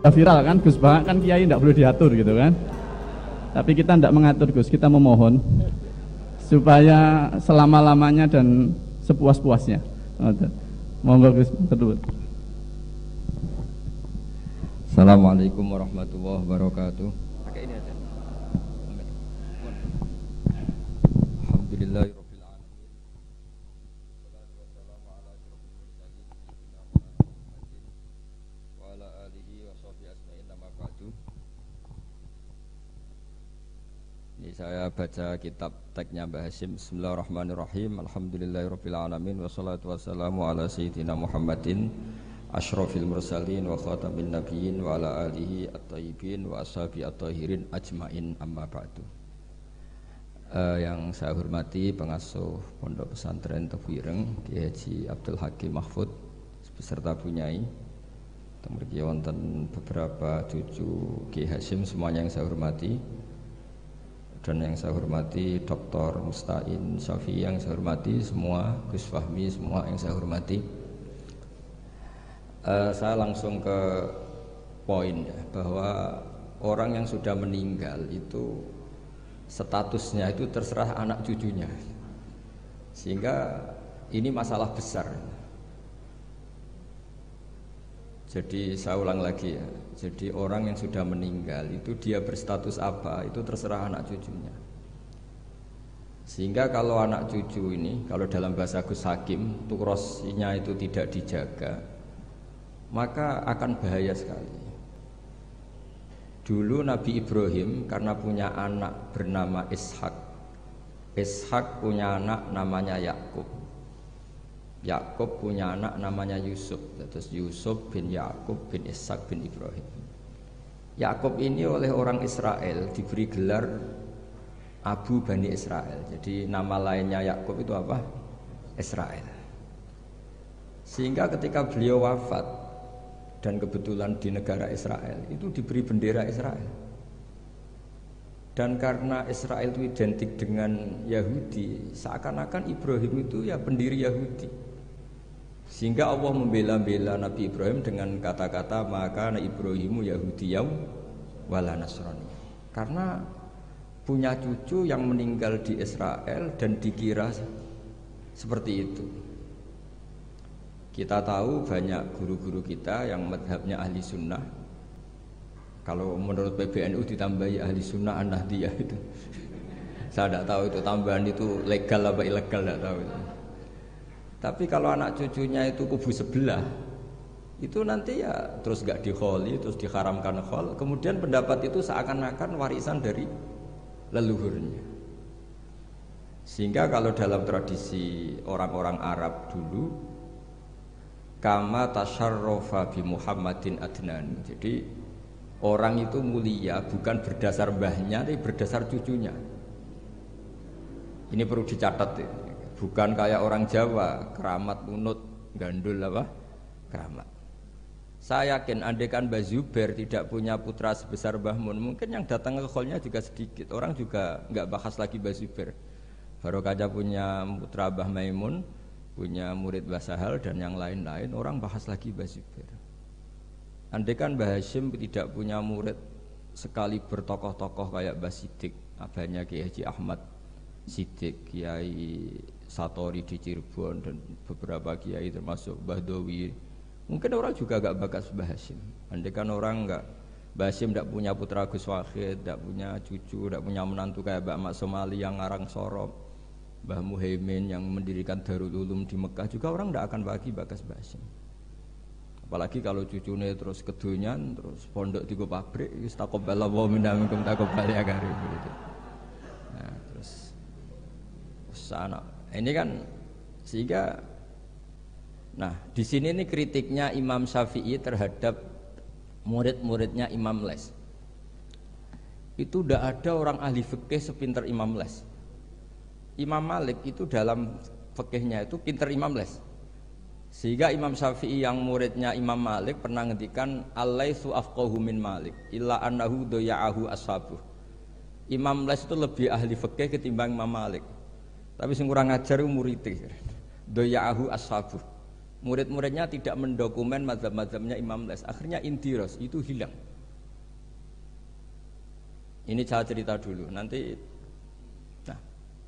Viral kan Gus Bah kan kiai tidak boleh diatur gitu kan. Tapi kita tidak mengatur Gus, kita memohon supaya selama-lamanya dan sepuas-puasnya. Monggo Gus terus. Assalamualaikum warahmatullahi wabarakatuh. Pakai ini aja. Alhamdulillahirabbil alamin. Wassalatu wassalamu ala asyrofil mursalin sayyidina Muhammadin wa ala alihi wa sahbihi ajmain amma ba'du. Ini saya baca kitab teksnya Mbah Hasyim. Bismillahirrahmanirrahim. Alhamdulillahirabbil alamin wassalatu wassalamu ala sayyidina Muhammadin asyrofil mursalin wa khatamin nabiyyin wa ala alihi at-tayyibin wa ashabi at-tahirin ajmain amma ba'du. Yang saya hormati pengasuh Pondok Pesantren Tebu Ireng Kiai Haji Abdul Hakim Mahfud beserta Bunyai, kemudian wonten beberapa cucu Kiai Hasyim semuanya yang saya hormati, dan yang saya hormati Dr. Mustain Syafi'i yang saya hormati semua, Gus Fahmi semua yang saya hormati. Saya langsung ke poin ya, bahwa orang yang sudah meninggal itu statusnya itu terserah anak cucunya, sehingga ini masalah besar. Jadi saya ulang lagi ya, jadi orang yang sudah meninggal itu dia berstatus apa itu terserah anak cucunya. Sehingga kalau anak cucu ini, kalau dalam bahasa Gus Hakim tukrosnya itu tidak dijaga, maka akan bahaya sekali. Dulu Nabi Ibrahim karena punya anak bernama Ishak, Ishak punya anak namanya Yakub, Yakub punya anak namanya Yusuf, terus Yusuf bin Yakub bin Ishak bin Ibrahim. Yakub ini oleh orang Israel diberi gelar Abu Bani Israel. Jadi nama lainnya Yakub itu apa? Israel. Sehingga ketika beliau wafat, dan kebetulan di negara Israel itu diberi bendera Israel, dan karena Israel itu identik dengan Yahudi, seakan-akan Ibrahim itu ya pendiri Yahudi, sehingga Allah membela-bela Nabi Ibrahim dengan kata-kata maka Ibrahimu Yahudiyam wala Nasrani, karena punya cucu yang meninggal di Israel dan dikira seperti itu. Kita tahu banyak guru-guru kita yang madhabnya ahli sunnah. Kalau menurut PBNU ditambahi ahli sunnah an-nahdiyah itu. Saya tidak tahu itu tambahan itu legal apa ilegal, tidak tahu itu. Tapi kalau anak cucunya itu kubu sebelah, itu nanti ya terus gak dikholi, terus diharamkan khol. Kemudian pendapat itu seakan-akan warisan dari leluhurnya. Sehingga kalau dalam tradisi orang-orang Arab dulu, kama tasyarrafa bi Muhammadin adnan. Jadi orang itu mulia bukan berdasar mbahnya, tapi berdasar cucunya. Ini perlu dicatat ya. Bukan kayak orang Jawa, keramat munut gandul apa? Keramat. Saya yakin andaikan Mbah Zubair tidak punya putra sebesar Mbah Mun, mungkin yang datang ke kholnya juga sedikit. Orang juga enggak bahas lagi Mbah Zubair. Baru kaja punya putra Mbah Maimun, punya murid Mbah Sahal dan yang lain-lain, orang bahas lagi Mbah Zubair. Andai kan Mbah Hasyim tidak punya murid sekali bertokoh-tokoh kayak Mbah Siddiq, abahnya Kiai Haji Ahmad Siddiq, Kiai Satori di Cirebon dan beberapa kiai termasuk Mbah Dowi, mungkin orang juga gak bakas Mbah Hasyim. Andai kan orang gak, Mbah Hasyim tidak punya putra Gus Wahid, tidak punya cucu, tidak punya menantu kayak Mbak Mak Somali yang ngarang Sorop, Mbah Muhaimin yang mendirikan Darul Ulum di Mekah, juga orang tidak akan bagi bakas Mbah Hasyim. Apalagi kalau cucunya terus kedunyan, terus pondok di pabrik, istaqobbalallahu minna minkum taqabbal ya karim gitu. Nah, terus sana ini kan sehingga, nah di sini nih kritiknya Imam Syafi'i terhadap murid-muridnya Imam Les. Itu tidak ada orang ahli fikih sepinter Imam Les. Imam Malik itu dalam fikihnya itu pinter Imam Les, sehingga Imam Syafi'i yang muridnya Imam Malik pernah ngendikan Al-Laitsu afqahu min Malik illa annahu doya'ahu ashabuh. Imam Les itu lebih ahli fikih ketimbang Imam Malik, tapi sing kurang ngajar murid doya'ahu ashabuh. Murid-muridnya tidak mendokumen mazhab-mazhabnya Imam Les. Akhirnya indiros itu hilang. Ini saya cerita dulu. Nanti, nah,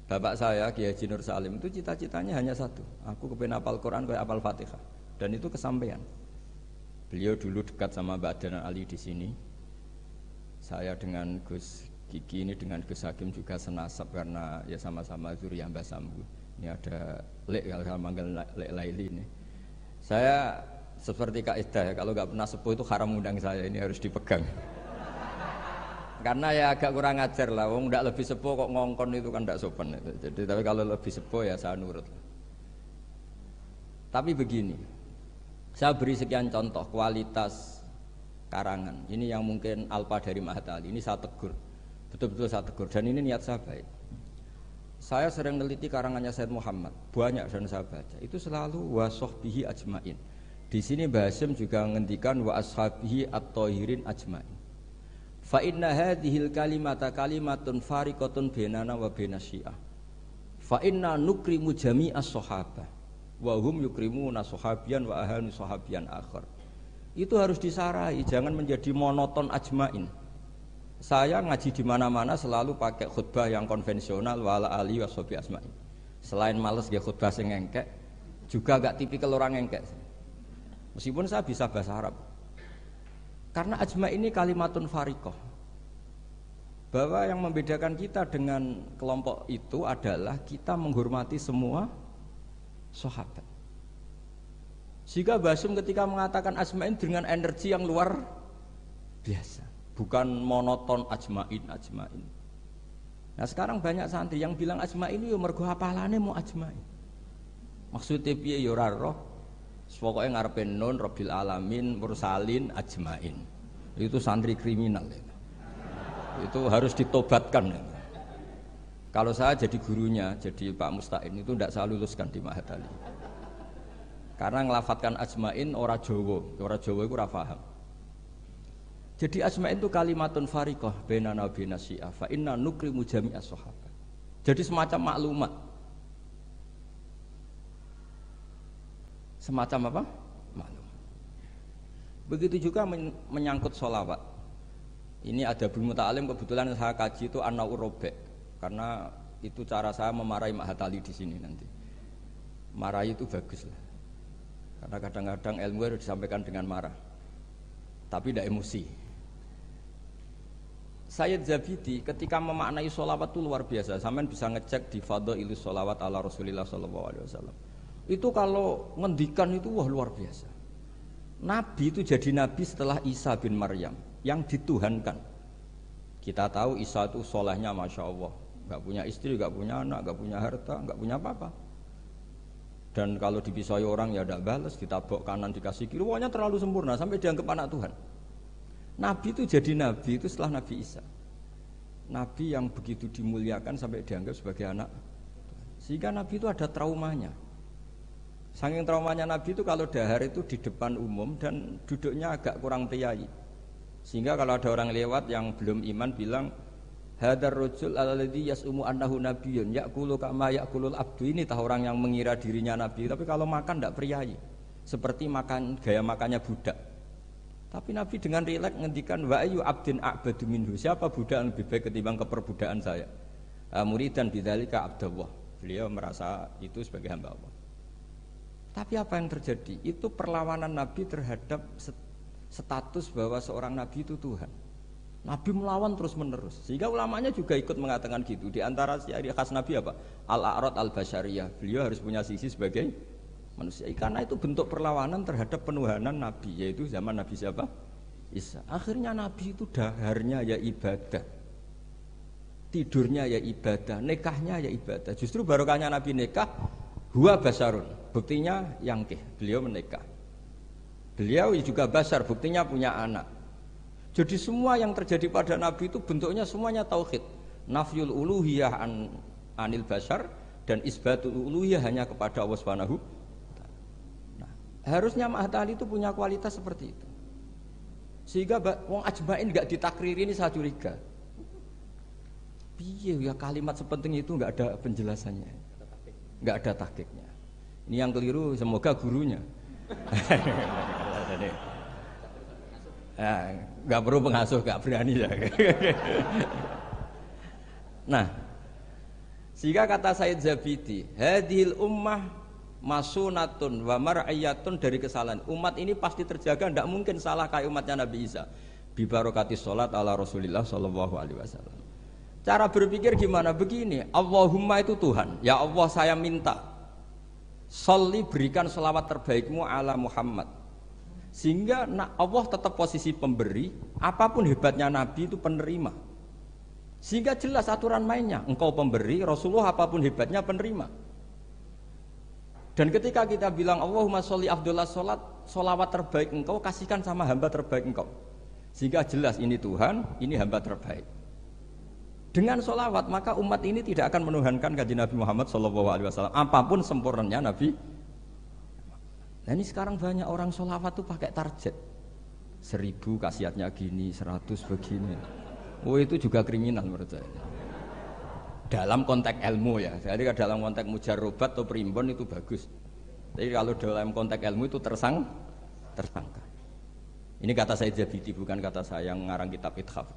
bapak saya Kiai Haji Nur Salim itu cita-citanya hanya satu. Aku kepengen hafal Quran kayak hafal Fatihah. Dan itu kesampaian. Beliau dulu dekat sama Mbak Adnan Ali di sini. Saya dengan Gus Kiki ini dengan Gus Hakim juga senasab karena ya sama-sama zuriyah Mbah Sambu. Ini ada Lek, kalau saya manggil Lek Laili ini. Saya seperti Kak Ida ya, kalau nggak pernah sepuh itu haram undang saya, ini harus dipegang. Karena ya agak kurang ajar lah, wong nggak lebih sepuh kok ngongkon itu kan nggak sopan. Jadi tapi kalau lebih sepuh ya saya nurut. Tapi begini, saya beri sekian contoh kualitas karangan. Ini yang mungkin alpa dari Mahat Ali. Ini saya tegur, betul-betul saya tegur. Dan ini niat saya baik. Saya sering neliti karangannya Said Muhammad, banyak dan saya baca. Itu selalu wa sahbihi ajmain. Di sini Mbah Hasyim juga menghentikan wa ashabihi at-thahirin ajmain. Fa inna hadhil kalimata kalimatun fariqatun bainana wa bainas syiah. Fa inna nukrimu jami'as sahabah wa hum yukrimuna sahabiyan wa ahanu sahabiyan akhar. Itu harus disarai, jangan menjadi monoton ajmain. Saya ngaji di mana-mana selalu pakai khutbah yang konvensional wala ali washabi asmain. Selain males nggih khutbah sing engkek, juga gak tipikal orang engkek. Meskipun saya bisa bahasa Arab. Karena ajma ini kalimatun fariqah. Bahwa yang membedakan kita dengan kelompok itu adalah kita menghormati semua sahabat. Jika Mbah Hasyim ketika mengatakan ajmain dengan energi yang luar biasa, bukan monoton ajmain. Nah sekarang banyak santri yang bilang ajmain itu ya mergo hafalane mau ajmain. Maksudnya piye ya ora roh. Pokoke ngarepe nun rabbil alamin mursalin ajmain. Itu santri kriminal itu. Itu harus ditobatkan. Kalau saya jadi gurunya, jadi Pak Musta'in itu tidak saya luluskan di Mahat Ali. Karena ngelafatkan ajmain ora Jawa itu ora paham. Jadi ajmain itu kalimatun fariqah bainana wa bainas syiah fa inna nukrimu jami'as sahabat. Jadi semacam maklumat. Semacam apa? Maklumat. Begitu juga menyangkut sholawat. Ini ada Bul Muta'alim, kebetulan saya kaji itu An-Naur Robek. Karena itu cara saya memarahi Mahat Ali di sini nanti. Marahi itu bagus lah. Karena kadang-kadang ilmu harus disampaikan dengan marah. Tapi tidak emosi. Sayyid Zabidi ketika memaknai sholawat itu luar biasa. Sampean bisa ngecek di Fadhailus Sholawat ala Rasulillah SAW. Itu kalau ngendikan itu wah luar biasa. Nabi itu jadi nabi setelah Isa bin Maryam yang dituhankan. Kita tahu Isa itu solehnya Masya Allah, gak punya istri, gak punya anak, gak punya harta, gak punya apa-apa. Dan kalau dipisai orang ya tidak balas, ditabok kanan dikasih kiri, pokoknya terlalu sempurna sampai dianggap anak Tuhan. Nabi itu jadi nabi itu setelah Nabi Isa. Nabi yang begitu dimuliakan sampai dianggap sebagai anak Tuhan. Sehingga Nabi itu ada traumanya. Saking traumanya Nabi itu kalau dahar itu di depan umum dan duduknya agak kurang priayi. Sehingga kalau ada orang lewat yang belum iman bilang hadar rajul alladzi yas'umu annahu nabiyyun ya'kulu kama ya'kulul abdu, ini tahu orang yang mengira dirinya nabi tapi kalau makan tidak priayi. Seperti makan gaya makannya budak. Tapi Nabi dengan rileks ngendikan wa ayu abdin a'badu minhu, siapa budak yang lebih baik ketimbang keperbudakan saya. Muridan bidzalika abdullah. Beliau merasa itu sebagai hamba Allah. Tapi apa yang terjadi? Itu perlawanan Nabi terhadap status bahwa seorang Nabi itu Tuhan. Nabi melawan terus menerus. Sehingga ulamanya juga ikut mengatakan gitu. Di antara ciri khas Nabi apa? Al-a'rad al-basyariyah. Beliau harus punya sisi sebagai manusia. Karena itu bentuk perlawanan terhadap penuhanan Nabi. Yaitu zaman Nabi siapa? Isa. Akhirnya Nabi itu daharnya ya ibadah. Tidurnya ya ibadah. Nikahnya ya ibadah. Justru barokahnya Nabi nikah huwa basarun, buktinya yangkih, beliau menikah. Beliau juga basar, buktinya punya anak. Jadi semua yang terjadi pada Nabi itu bentuknya semuanya tauhid. Nafyul uluhiyah anil basar dan isbatul uluhiyah hanya kepada Allah Subhanahu. Nah, harusnya Mahat Ali itu punya kualitas seperti itu. Sehingga wong ajmain enggak ditakriri, ini saya curiga. Piye ya kalimat sepenting itu enggak ada penjelasannya. Enggak ada tahqiqnya. Ini yang keliru, semoga gurunya. Nggak perlu pengasuh, nggak berani ya. Nah, sehingga kata Said Zabidi, hadhil ummah masunatun wa mar'iyatun, dari kesalahan. Umat ini pasti terjaga, tidak mungkin salah kayak umatnya Nabi Isa. Bi barokati sholat ala Rasulillah sallallahu alaihi wasallam. Cara berpikir gimana? Begini, Allahumma itu Tuhan. Ya Allah, saya minta sholli, berikan sholawat terbaikmu ala Muhammad. Sehingga Allah tetap posisi pemberi, apapun hebatnya Nabi itu penerima. Sehingga jelas aturan mainnya, engkau pemberi, Rasulullah apapun hebatnya penerima. Dan ketika kita bilang Allahumma sholli afdhalus sholat, sholawat terbaik engkau kasihkan sama hamba terbaik engkau. Sehingga jelas ini Tuhan, ini hamba terbaik. Dengan sholawat maka umat ini tidak akan menuhankan kanjeng Nabi Muhammad SAW, apapun sempurnanya Nabi. Nah ini sekarang banyak orang sholawat tuh pakai target 1000 kasiatnya gini, 100 begini. Oh itu juga kriminal menurut saya. Dalam konteks ilmu ya. Jadi dalam konteks mujarrobat atau primbon itu bagus. Tapi kalau dalam konteks ilmu itu tersangka. Ini kata saya Zabidi, bukan kata saya yang ngarang kitab Ithaf.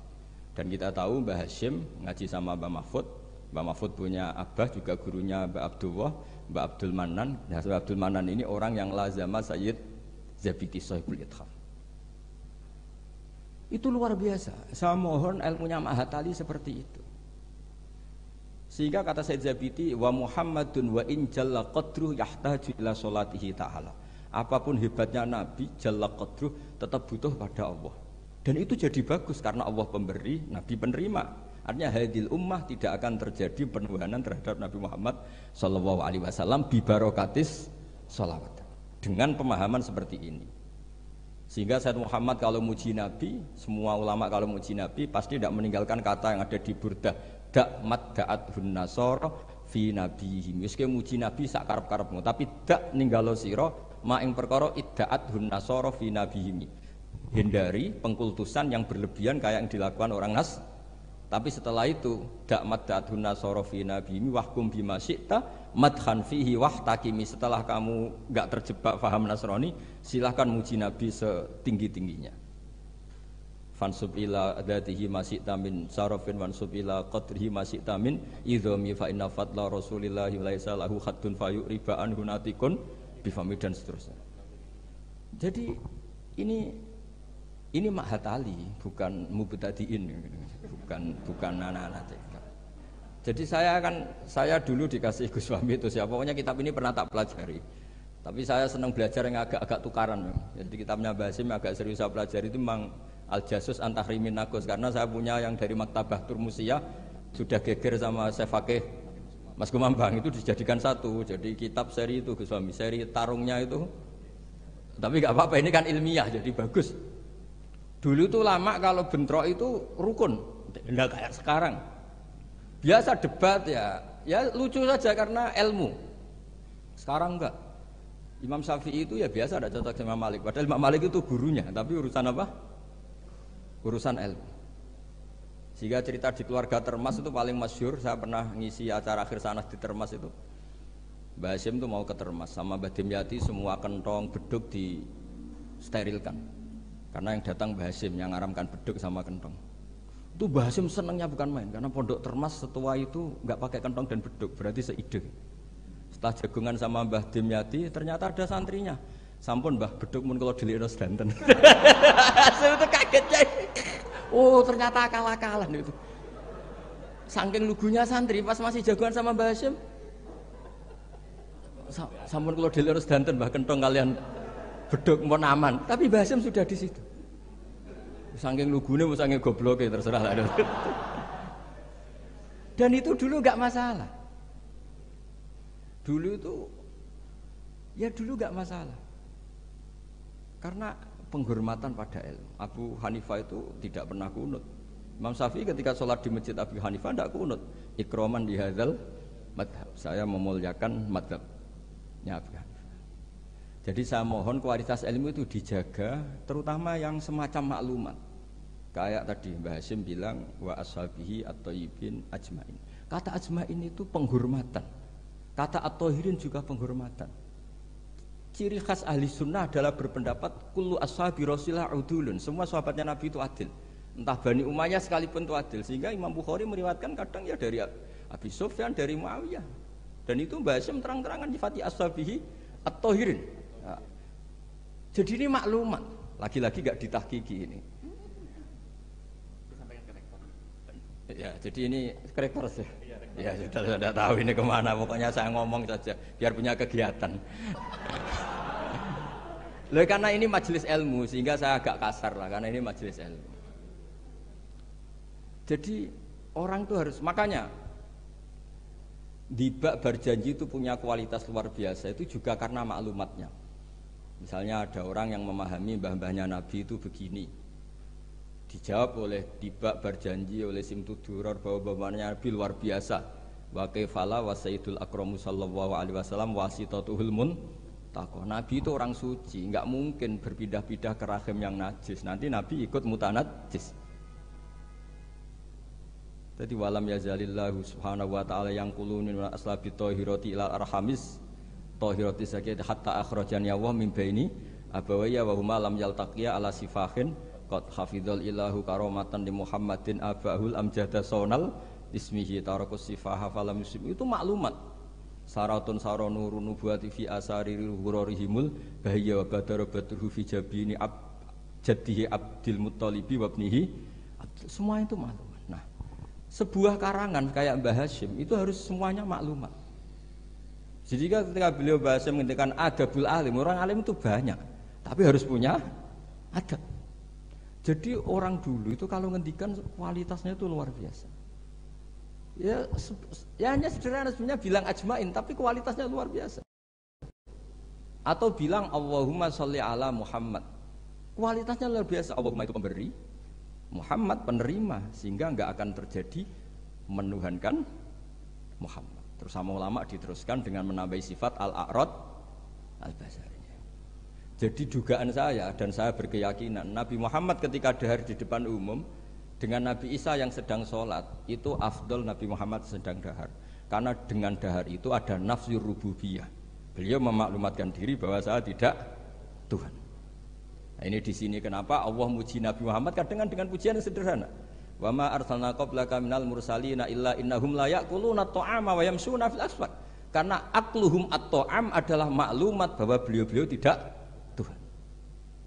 Dan kita tahu Mbah Hashim ngaji sama Mbah Mahfud. Mbah Mahfud punya abah juga gurunya Mbah Abdullah, Mbah Abdul Manan. Nah, Mbah Abdul Manan ini orang yang lazama Sayyid Zabidi Sahibul Ithaf. Itu luar biasa. Saya mohon ilmunya Mahatali seperti itu. Sehingga kata Sayyid Zabidi, wa Muhammadun wa in jalla qadruh yahtaju ila sholatihi ta'ala. Apapun hebatnya Nabi, jalla qadruh tetap butuh pada Allah. Dan itu jadi bagus karena Allah pemberi, Nabi penerima. Artinya hadil ummah tidak akan terjadi penuhanan terhadap Nabi Muhammad sallallahu alaihi wasallam bi barokatis sholawat. Dengan pemahaman seperti ini. Sehingga Sayyid Muhammad kalau muji Nabi, semua ulama kalau muji Nabi pasti tidak meninggalkan kata yang ada di Burdah, dak mad da'at hun nasara fi nabihim. Wis ke muji Nabi sak karep-karepmu, tapi dak ninggalo sira ma ing perkara iddaat hun nasara fi nabihim. Hindari pengkultusan yang berlebihan kayak yang dilakukan orang Nas. Tapi setelah itu dak mad da'at hun nasara fi nabihim wahkum bima syi'ta madhan fihi wahtakimi. Setelah kamu enggak terjebak paham Nasrani, silahkan muji Nabi setinggi-tingginya. Fansub ila dzatihi masyi'ta min sarafin wansub ila qadrihi masyi'ta min idhami fa inna fadla rasulillahi laisa lahu khaddun fayuriba anhu natikun bifami dan seterusnya. Jadi ini Mahatali, bukan mubtadiin, bukan anak-anak TK. Jadi saya dulu dikasih Gus Fahmi itu siapa, pokoknya kitab ini pernah tak pelajari. Tapi saya senang belajar yang agak tukaran. Jadi kitabnya Basim agak serius saya pelajari itu memang Al-Jasus Antahrimin Nagus, karena saya punya yang dari Maktabah Turmusiyah sudah geger sama saya Fakih Mas Kumambang, itu dijadikan satu. Jadi kitab seri itu Gus Fahmi, seri tarungnya itu. Tapi nggak apa-apa, ini kan ilmiah jadi bagus. Dulu itu lama kalau bentrok itu rukun, nggak kayak sekarang. Biasa debat ya lucu saja karena ilmu. Sekarang enggak. Imam Syafi'i itu ya biasa ada cocok sama Malik. Padahal Imam Malik itu gurunya, tapi urusan apa? Urusan ilmu. Sehingga cerita di keluarga Termas itu paling masyhur. Saya pernah ngisi acara akhir sanah di Termas itu. Mbah Hasyim itu mau ke Termas sama Mbah Dimyati, semua kentong beduk disterilkan. Karena yang datang Mbah Hasyim yang ngaramkan beduk sama kentong. Itu Mbah Hasyim senangnya bukan main, karena pondok Termas setua itu nggak pakai kentong dan beduk, berarti seide. Setelah jagungan sama Mbah Dimyati, ternyata ada santrinya. Sampun Mbah beduk mun kula dilikno sedanten. Saya itu kagetnya. Oh ternyata akal-akalan itu. Saking lugunya santri pas masih jagungan sama Mbah Hasyim. Sampun kula dilikno sedanten Mbah kentong kalian beduk pun aman. Tapi Mbah Hasyim sudah di situ. Saking lugune mau saking gobloke terserah lah. Dan itu dulu enggak masalah. Dulu enggak masalah. Karena penghormatan pada ilmu. Abu Hanifah itu tidak pernah kunut. Imam Syafi'i ketika sholat di masjid Abu Hanifah tidak kunut. Ikroman di hadzal madhab. Saya memuliakan madhabnya Abu Hanifah. Jadi saya mohon kualitas ilmu itu dijaga, terutama yang semacam maklumat. Kayak tadi Mbah Hasyim bilang wa ashabihi at-thayyibin ajmain. Kata ajmain itu penghormatan. Kata at-thahirin juga penghormatan. Ciri khas ahli sunnah adalah berpendapat kullu ashabi Rasulillah udulun. Semua sahabatnya Nabi itu adil. Entah Bani Umayyah sekalipun itu adil. Sehingga Imam Bukhari meriwayatkan kadang ya dari Abi Sufyan, dari Muawiyah. Dan itu Mbah Hasyim terang-terangan nyifati ashabihi at-tahirin. Nah, jadi ini maklumat. Lagi-lagi gak ditahqiqi ini. Ya, jadi ini korektor sih. Ya sudah tahu ini kemana. Pokoknya saya ngomong saja biar punya kegiatan. Loh, karena ini majelis ilmu sehingga saya agak kasar lah karena ini majelis ilmu. Jadi orang itu harus, makanya dibak berjanji itu punya kualitas luar biasa itu juga karena maklumatnya. Misalnya ada orang yang memahami mbah-mbahnya Nabi itu begini, dijawab oleh dibak berjanji oleh Simtuduror bahwa mbah-mbahnya Nabi luar biasa. Wa kaifala wa sayyidul akramu sallallahu alaihi wasallam wasitatuhul muntaqah. Nabi itu orang suci, enggak mungkin berpindah-pindah ke rahim yang najis. Nanti Nabi ikut mutanajjis. Jadi walam yazalillahu subhanahu wa ta'ala yang qulunin wa aslabi tahirati ila arhamis tahirati sakit hatta akhrajani Allah min baini abawaya wa huma lam yaltaqiya ala sifahin qad hafidhal ilahu karamatan li Muhammadin abahul amjada sonal ismihi tarakus sifaha falam yusib. Itu maklumat saratun saronurun nubuwati fi asari hurarihimul bahya wa badara badruhu fi jabini jaddihi Abdul Muttalibi wa ibnihi. Semua itu maklumat. Nah, sebuah karangan kayak Mbah Hasyim itu harus semuanya maklumat. Jadi ketika beliau Mbah Hasyim menghentikan adabul alim, orang alim itu banyak, tapi harus punya adab. Jadi orang dulu itu kalau ngendikan kualitasnya itu luar biasa. Ya hanya sederhana sebenarnya bilang ajmain, tapi kualitasnya luar biasa. Atau bilang Allahumma sholli ala Muhammad, kualitasnya luar biasa. Allahumma itu pemberi, Muhammad penerima, sehingga enggak akan terjadi menuhankan Muhammad. Terus sama ulama diteruskan dengan menambahi sifat al-a'rad al-basari. Jadi dugaan saya dan saya berkeyakinan Nabi Muhammad ketika dahar di depan umum dengan Nabi Isa yang sedang sholat itu afdol Nabi Muhammad sedang dahar. Karena dengan dahar itu ada nafsir rububiyah. Beliau memaklumatkan diri bahwa saya tidak Tuhan. Nah, ini di sini kenapa Allah muji Nabi Muhammad kadang dengan pujian yang sederhana. Wa ma arsalna qablaka minal mursalina illa innahum la ya'kuluna at-ta'ama wa yamshuna fil aswaq. Karena akluhum at-ta'am adalah maklumat bahwa beliau-beliau tidak Tuhan.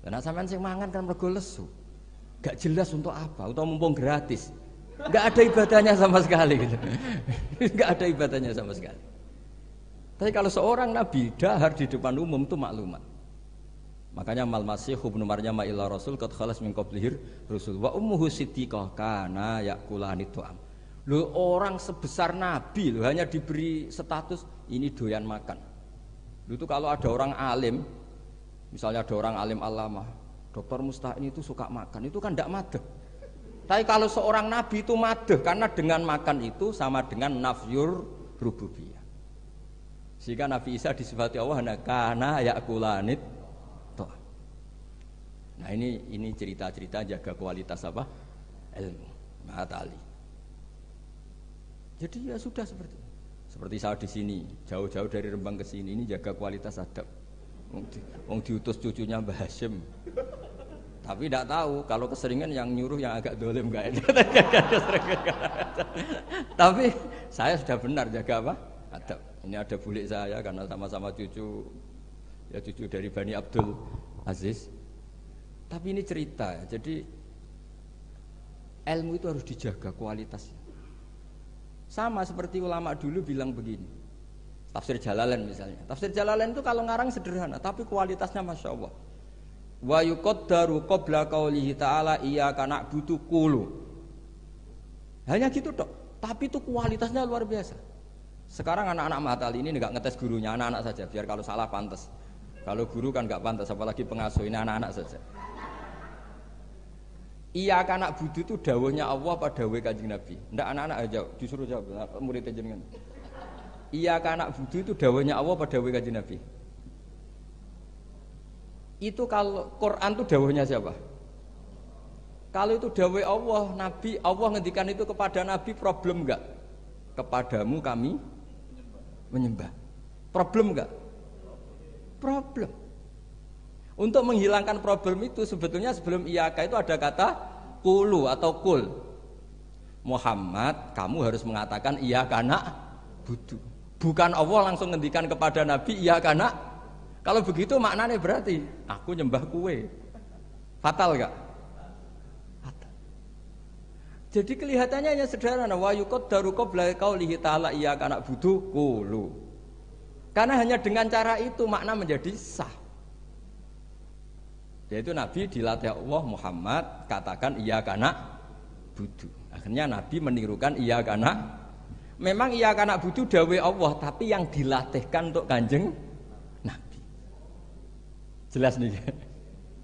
Karena sampean sing mangan kan mergo lesu. Gak jelas untuk apa, atau mumpung gratis. Gak ada ibadahnya sama sekali gitu. Gak ada ibadahnya sama sekali. Tapi kalau seorang nabi dahar di depan umum itu maklumat. Makanya mal masih ibnu Maryam ila rasul qad khalas min qablihir rusul wa ummuhu siddiqah kana yakulani tu'am. Loh, orang sebesar nabi loh hanya diberi status ini doyan makan. Loh, itu kalau ada orang alim, misalnya ada orang alim alamah, Dr. Musta'in itu suka makan, itu kan tidak madeh. Tapi kalau seorang nabi itu madeh karena dengan makan itu sama dengan nafyur rububiyah. Sehingga Nabi Isa disifati Allah kana yakulanit. Nah ini cerita-cerita jaga kualitas apa? Ilmu, ma'atali. Jadi ya sudah seperti saya di sini, jauh-jauh dari Rembang ke sini ini jaga kualitas adab. Wong diutus cucunya Mbah Hasyim. Tapi tidak tahu kalau keseringan yang nyuruh yang agak dolim enggak. Tapi saya sudah benar jaga apa? Adab. Ini ada bulik saya karena sama-sama cucu dari Bani Abdul Aziz. Tapi ini cerita, jadi ilmu itu harus dijaga kualitasnya. Sama seperti ulama dulu bilang begini, tafsir Jalalain misalnya. Tafsir Jalalain itu kalau ngarang sederhana, tapi kualitasnya masya Allah. Wa yuqaddaru qabla qaulihi ta'ala iyyaka na'budu qulu. Hanya gitu dok, tapi itu kualitasnya luar biasa. Sekarang anak-anak Mahatali ini nggak ngetes gurunya, anak-anak saja, biar kalau salah pantas. Kalau guru kan nggak pantas, apalagi pengasuh, ini anak-anak saja. Iya anak budu itu dawuhnya Allah pada dawuh Kanjeng Nabi. Ndak anak-anak aja disuruh jawab murid jenengan. Iya anak budu itu dawuhnya Allah pada dawuh Kanjeng Nabi. Itu kalau Quran itu dawuhnya siapa? Kalau itu dawuh Allah, Nabi, Allah ngendikan itu kepada Nabi problem enggak? Kepadamu kami menyembah. Problem enggak? Problem. Untuk menghilangkan problem itu sebetulnya sebelum iyaka itu ada kata kulu atau kul. Muhammad, kamu harus mengatakan iyaka na'budu. Bukan Allah langsung ngendikan kepada Nabi iyaka na. Kalau begitu maknanya berarti aku nyembah kue. Fatal gak? Fatal. Jadi kelihatannya hanya sederhana. Wa yuqaddaru qabla qaulihi ta'ala iyyaka na'budu qulu. Karena hanya dengan cara itu makna menjadi sah. Yaitu Nabi dilatih Allah Muhammad katakan iyyaka na'budu. Akhirnya Nabi menirukan iyyaka na. Memang iyyaka na'budu dawe Allah, tapi yang dilatihkan untuk Kanjeng Nabi. Jelas nih.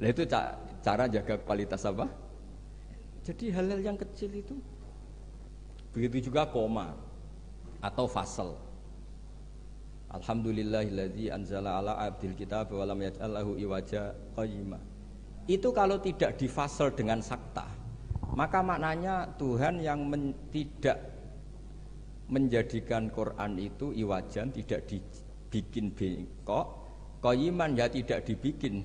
Nah itu cara jaga kualitas apa? Jadi hal-hal yang kecil itu. Begitu juga koma atau fasal. Alhamdulillahilladzi anzala ala abdil kitab wa lam yaj'al lahu iwaja qayyima. Itu kalau tidak difasal dengan sakta, maka maknanya Tuhan yang tidak menjadikan Quran itu iwajan, tidak dibikin bengkok, qayyiman ya tidak dibikin.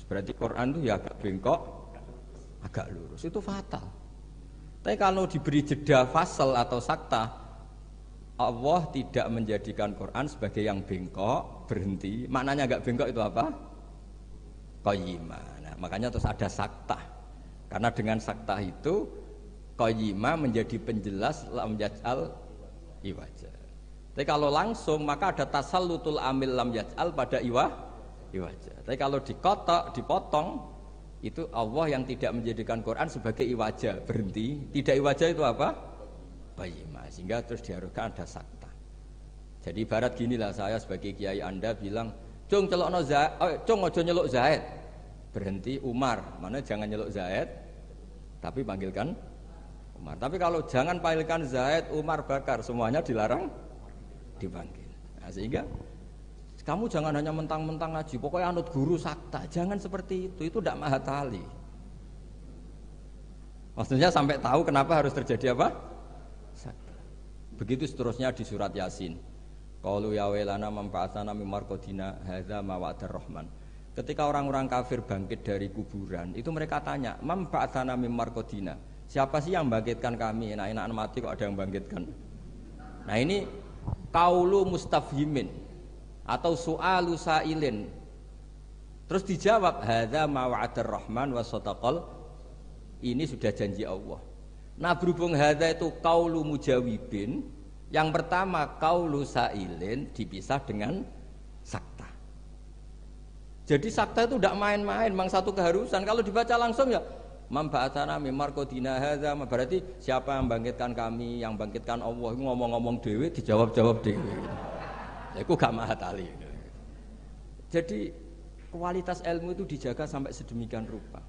Berarti Quran itu ya agak bengkok, agak lurus. Itu fatal. Tapi kalau diberi jeda fasal atau sakta, Allah tidak menjadikan Quran sebagai yang bengkok, berhenti. Maknanya agak bengkok itu apa? Qayyimah. Nah, makanya terus ada sakta. Karena dengan sakta itu qayyimah menjadi penjelas lam yaj'al iwaja. Tapi kalau langsung maka ada tasallutul amil lam yaj'al pada iwaja. Tapi kalau dipotong itu Allah yang tidak menjadikan Quran sebagai iwaja, berhenti. Tidak iwaja itu apa? Qayyimah. Sehingga terus diharuskan ada sakta. Jadi ibarat ginilah saya sebagai kiai Anda bilang, "Cung celokno Zaid, cung aja nyeluk Zaid." Berhenti Umar. Mana jangan nyeluk Zaid, tapi panggilkan Umar. Tapi kalau jangan panggilkan Zaid, Umar, Bakar, semuanya dilarang dipanggil. Nah, sehingga kamu jangan hanya mentang-mentang ngaji, pokoknya anut guru sakta. Jangan seperti itu tidak mahatali. Maksudnya sampai tahu kenapa harus terjadi apa? Sakta. Begitu seterusnya di surat Yasin. Qalu ya wailana manfa'atana mim marqadina hadza ma wa'adar rahman. Ketika orang-orang kafir bangkit dari kuburan, itu mereka tanya, manfa'atana mim marqadina. Siapa sih yang bangkitkan kami? Enak-enakan mati kok ada yang bangkitkan. Nah ini qaulu mustafhimin atau su'alu sa'ilin. Terus dijawab hadza ma wa'adar rahman wa sadaqal. Ini sudah janji Allah. Nah berhubung hadza itu qaulu mujawibin, yang pertama qaulu sa'ilin dipisah dengan sakta. Jadi sakta itu tidak main-main, memang satu keharusan. Kalau dibaca langsung ya Mamba'atana mimar kodina hadza, berarti siapa yang bangkitkan kami, yang bangkitkan Allah. Ngomong-ngomong dewe dijawab-jawab dewe. Iku gak mahatali. Jadi kualitas ilmu itu dijaga sampai sedemikian rupa.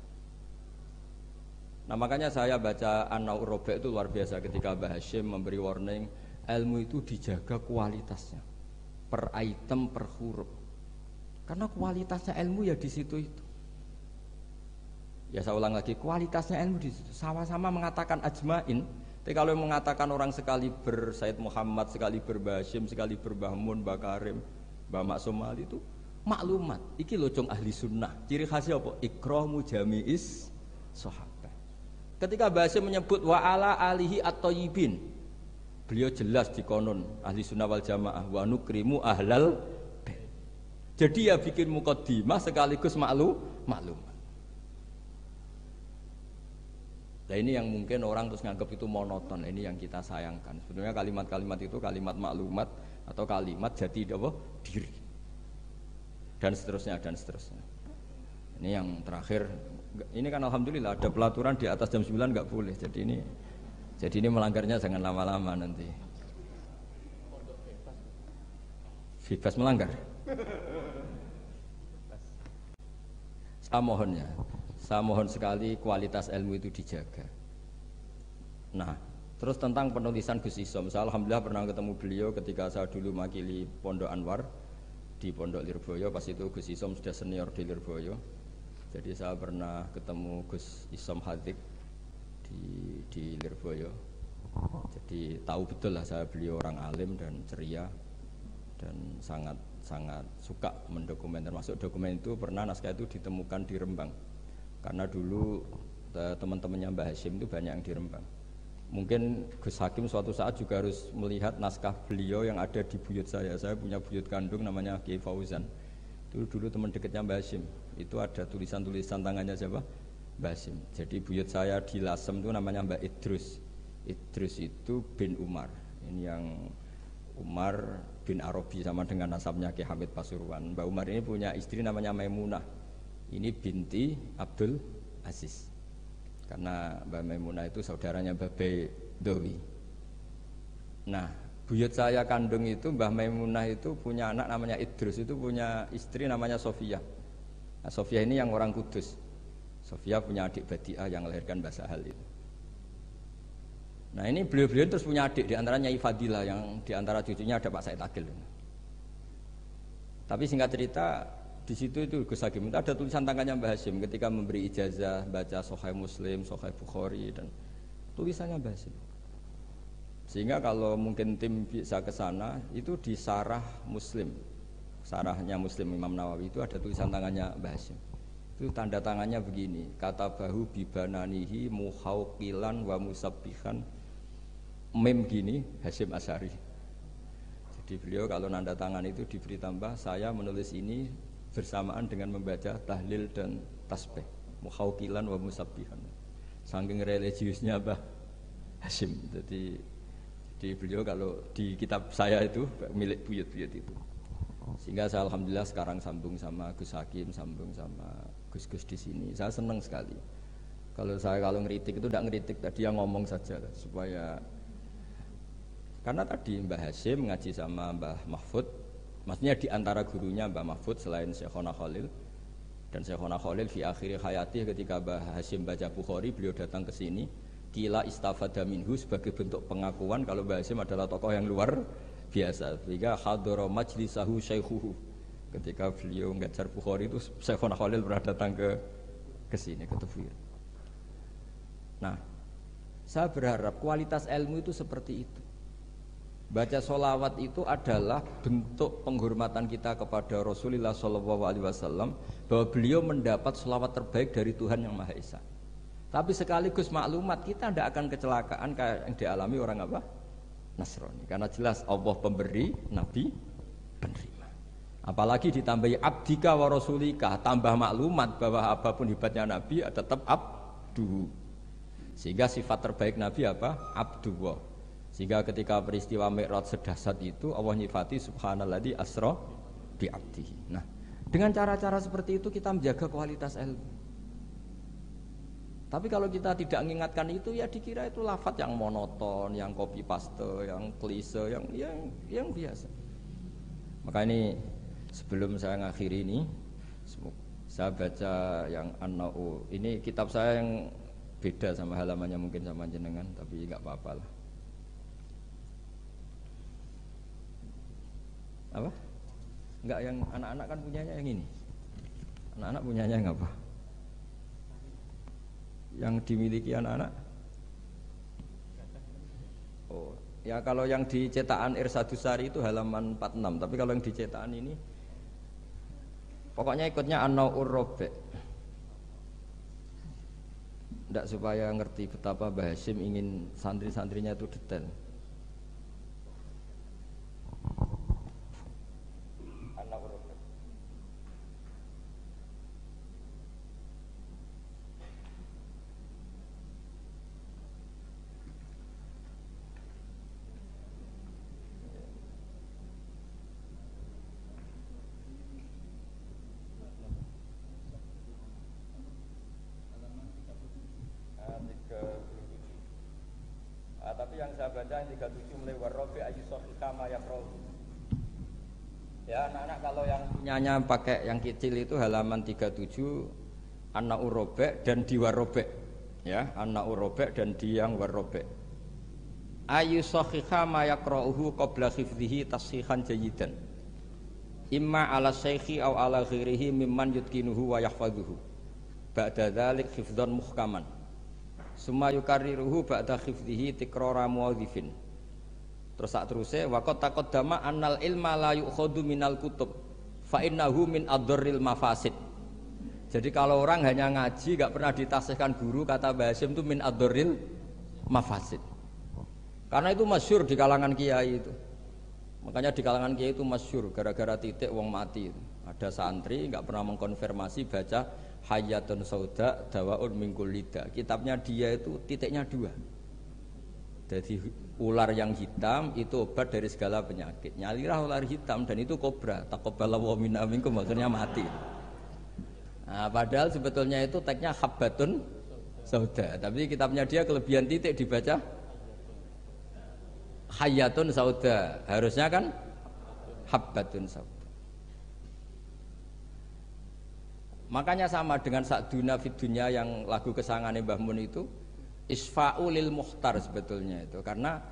Nah makanya saya baca An-Naur Robe itu luar biasa ketika Mbah Hashim memberi warning, ilmu itu dijaga kualitasnya per item per huruf. Karena kualitasnya ilmu ya di situ itu. Ya saya ulang lagi, kualitasnya ilmu di situ. Sama-sama mengatakan ajmain. Tapi kalau mengatakan orang sekali Said Muhammad, sekali Mbah Hashim, sekali Mbah Mun, Mbah Karim, Mbah Maksum Ali itu maklumat. Iki lho cung ahli sunnah. Ciri khasnya apa? Ikramu jami'is sahabat. Ketika Mbah Hashim menyebut wa ala alihi at-thayyibin, beliau jelas di konon ahli sunnah wal jamaah wa nukrimu ahlal. Jadi ya bikin mukaddimah sekaligus maklum. Nah ini yang mungkin orang terus nganggap itu monoton. Ini yang kita sayangkan. Sebenarnya kalimat-kalimat itu kalimat maklumat atau kalimat jati diri. Dan seterusnya. Ini yang terakhir. Ini kan alhamdulillah ada pelaturan di atas jam 9 nggak boleh. Jadi ini melanggarnya jangan lama-lama nanti. Bebas melanggar. Saya mohon sekali kualitas ilmu itu dijaga. Nah, terus tentang penulisan Gus Isom, saya alhamdulillah pernah ketemu beliau ketika saya dulu makili Pondok Anwar di Pondok Lirboyo. Pas itu Gus Isom sudah senior di Lirboyo. Jadi saya pernah ketemu Gus Isom Hadik di Lirboyo. Jadi tahu betul lah beliau orang alim dan ceria dan sangat sangat suka mendokumen, termasuk dokumen itu pernah naskah itu ditemukan di Rembang karena dulu teman-temannya Mbah Hashim itu banyak yang di Rembang. Mungkin Gus Hakim suatu saat juga harus melihat naskah beliau yang ada di buyut saya punya buyut kandung namanya Kiai Fauzan, itu dulu teman dekatnya Mbah Hashim, itu ada tulisan-tulisan tangannya siapa? Mbah Hashim. Jadi buyut saya di Lasem itu namanya Mbak Idrus. Idrus itu bin Umar, ini yang Umar bin Arabi sama dengan nasabnya Ki Hamid Pasuruan. Mbak Umar ini punya istri namanya Maimunah, ini binti Abdul Aziz, karena Mbak Maimunah itu saudaranya Mbak Bedowi. Nah, buyut saya kandung itu Mbah Maimunah itu punya anak namanya Idrus, itu punya istri namanya Sofia. Nah, Sofia ini yang orang Kudus. Sofia punya adik Badiah yang melahirkan Mbah Sahal itu. Nah, ini beliau-beliau terus punya adik, diantaranya Ifadilah, yang diantara cucunya ada Pak Said Akil. Tapi singkat cerita, di situ itu Gus Hakim itu ada tulisan tangannya Mbah Hashim ketika memberi ijazah baca Sahih Muslim, Sahih Bukhari, dan tulisannya Mbah Hashim. Sehingga kalau mungkin tim bisa ke sana, itu di Sarah Muslim, Sarahnya Muslim Imam Nawawi itu ada tulisan tangannya Mbah Hashim. Itu tanda tangannya begini, kata bahu bibananihi muhauqilan wa musabbihan, mem gini Hashim Asy'ari. Jadi beliau kalau nanda tangan itu diberi tambah, saya menulis ini bersamaan dengan membaca tahlil dan tasbih, muhauqilan wa musabbihan. Saking religiusnya Mbah Hashim. Jadi beliau kalau di kitab saya itu milik buyut-buyut itu. Sehingga saya alhamdulillah sekarang sambung sama Gus Hakim, sambung sama Gus-Gus di sini. Saya senang sekali. Kalau ngeritik itu tidak ngeritik, tadi yang ngomong saja supaya, karena tadi Mbah Hashim ngaji sama Mbah Mahfud, maksudnya di antara gurunya Mbah Mahfud selain Syekhona Khalil, dan Syekhona Khalil fi akhir hayati ketika Mbah Hashim baca Bukhari, beliau datang ke sini, kila istafada minhu sebagai bentuk pengakuan kalau Mbah Hashim adalah tokoh yang luar biasa. Sehingga hadara majlisahu syaikhuhu, ketika beliau ngajar Bukhari itu Syekhona Khalil pernah datang ke sini, ke Tafwir. Nah, saya berharap kualitas ilmu itu seperti itu. Baca sholawat itu adalah bentuk penghormatan kita kepada Rasulullah SAW, bahwa beliau mendapat sholawat terbaik dari Tuhan yang Maha Esa. Tapi sekaligus maklumat, kita tidak akan kecelakaan kayak yang dialami orang apa? Nasrani. Karena jelas Allah pemberi, Nabi penerima. Apalagi ditambahi abdika wa rasulika, tambah maklumat bahwa apapun hebatnya Nabi tetap abdu. Sehingga sifat terbaik Nabi apa? Abdullah. Sehingga ketika peristiwa Mi'raj sedahsyat itu Allah nyifati subhanalladzi asra bi abdihi. Nah, dengan cara-cara seperti itu kita menjaga kualitas ilmu. Tapi kalau kita tidak mengingatkan itu, ya dikira itu lafadz yang monoton, yang copy paste, yang klise, yang biasa. Maka ini sebelum saya ngakhiri ini, saya baca yang An-Na'u. Ini kitab saya yang beda sama halamannya mungkin sama jenengan, tapi nggak apa-apa lah. Apa? Enggak, yang anak-anak kan punyanya yang ini. Anak-anak punyanya yang apa? Yang dimiliki anak-anak? Oh, ya kalau yang di cetakan Irsadusari itu halaman 46, tapi kalau yang di cetakan ini pokoknya ikutnya An-Naw'ur Rabi'. Tidak, supaya ngerti betapa Mbah Hashim ingin santri-santrinya itu detail. Tapi yang saya baca yang 37 mulai warrobi ayyusofika mayakroh. Ya anak-anak, kalau yang punyanya pakai yang kecil itu halaman 37 An-Na'ur Rabi' dan di warrobi. Ya, An-Na'ur Rabi' dan di yang warrobi. Ayyusofika mayakrohu qabla khifdihi tashihan jayidan. Imma ala syekhi aw ala ghirihi mimman yutkinuhu wa yahfaduhu. Ba'da dzalik hifdzan muhkaman. Summa yukarriruhu ba'da khifdihi tikrara muwadhifin. Terus sak teruse waqat taqaddama annal ilma la yu'khadhu minal kutub fa innahu min adharril mafasid. Jadi kalau orang hanya ngaji gak pernah ditasihkan guru, kata Mbah Hasyim itu min adharril mafasid. Karena itu masyhur di kalangan kiai itu. Makanya di kalangan kiai itu masyhur gara-gara titik wong mati itu. Ada santri gak pernah mengkonfirmasi baca Hayyatun Sauda Dawaun min kulli da. Kitabnya dia itu titiknya 2. Jadi ular yang hitam itu obat dari segala penyakit. Nyalirah ular hitam dan itu kobra. Taqabbalallahu minna minkum, maksudnya mati. Nah, padahal sebetulnya itu teksnya Habbatun Sauda. Tapi kitabnya dia kelebihan titik dibaca Hayyatun Sauda. Harusnya kan Habbatun Sauda. Makanya sama dengan Sa'duna fid dunya yang lagu kesangane Mbah Mun itu. Isfa'u lil mukhtar sebetulnya itu karena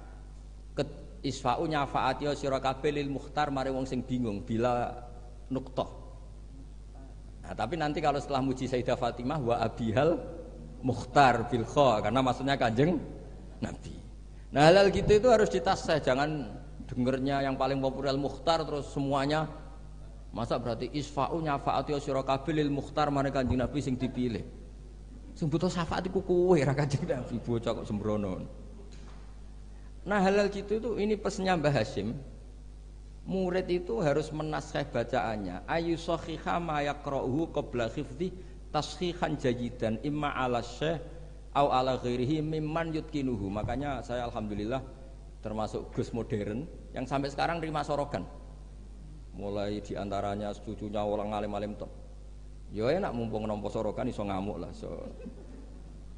isfa'u nyafaati sira kabeh lil mukhtar mari wong sing bingung bila nuqtah. Nah, tapi nanti kalau setelah muji Sayyidah Fatimah wa abihal mukhtar bil kha karena maksudnya Kanjeng Nabi. Nah, halal gitu itu harus ditasih, jangan dengernya yang paling populer mukhtar terus semuanya. Masa berarti isfa'u nyafaati sira kabeh lil mukhtar mari Kanjeng Nabi sing dipilih. Sing butuh syafaat iku kowe ra Kanjeng Nabi, bocah kok sembrono. Nah, halal gitu itu ini pesannya Mbah Hasyim. Murid itu harus menaskah bacaannya. Ayu sahiha ma yaqra'uhu qabla hifdhi tashihan jayidan imma ala syekh au ala ghairihi mimman yutkinuhu. Makanya saya alhamdulillah termasuk Gus modern yang sampai sekarang terima sorokan. Mulai diantaranya cucunya orang alim-alim top. Ya enak mumpung nampa sorokan iso ngamuk lah.